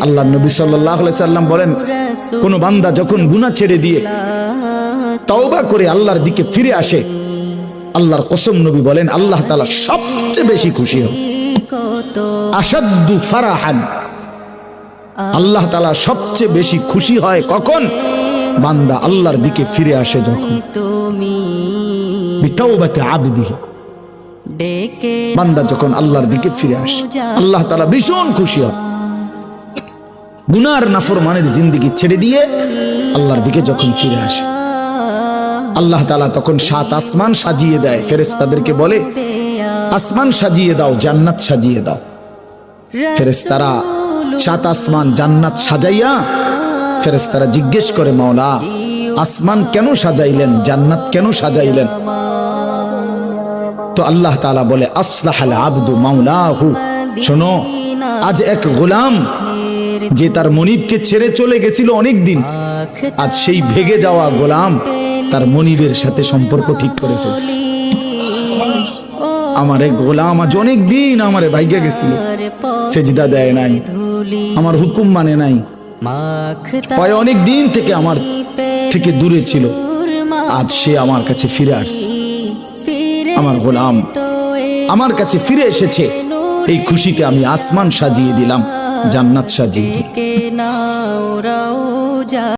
আল্লাহ নবী সাল্লাল্লাহু আলাইহি সাল্লাম বলেন, কোন বান্দা যখন গুনাহ ছেড়ে দিয়ে তওবা করে আল্লাহর দিকে ফিরে আসে, আল্লাহর কসম নবী বলেন আল্লাহ তাআলা সবচেয়ে বেশি খুশি হন। আশাদ্দু ফারাহান, আল্লাহ তাআলা সবচেয়ে বেশি খুশি হয় কখন? বান্দা আল্লাহর দিকে ফিরে আসে যখন। বিতাওবাতি আবদিহি, বান্দা যখন আল্লাহর দিকে ফিরে আসে আল্লাহ তাআলা ভীষণ খুশি হয়। গুনার নাফরমানের জিন্দেগি ছেড়ে দিয়ে আল্লাহর দিকে যখন ফিরে আসে, আল্লাহ তাআলা তখন 7 আসমান সাজিয়ে দেয়। ফেরেশতাদেরকে বলে, আসমান সাজিয়ে দাও, জান্নাত সাজিয়ে দাও। ফেরেশতারা 7 আসমান জান্নাত সাজাইয়া ফেরেশতারা জিজ্ঞেস করে, মাওলা আসমান কেন সাজাইলেন, জান্নাত কেন সাজাইলেন? তো আল্লাহ তাআলা বলে, আসলাহাল আবদু মাওলাহু, শোনো, আজ এক গোলাম যে তার মনিবকে ছেড়ে চলে গেছিল অনেক দিন, আজ সেই ভেগে যাওয়া গোলাম তার মনিবের সাথে সম্পর্ক ঠিক করে ফেলছে। আমার এক গোলাম আজ অনেক দিন আমারে ভাইগা গেছিল, সেজদা দেয় নাই, আমার হুকুম মানে নাই, অনেক দিন থেকে আমার থেকে দূরে ছিল, আজ সে আমার কাছে ফিরে আসছে। আমার গোলাম আমার কাছে ফিরে এসেছে, এই খুশিতে আমি আসমান সাজিয়ে দিলাম, জান্নাত সাজিয়ে দিলাম।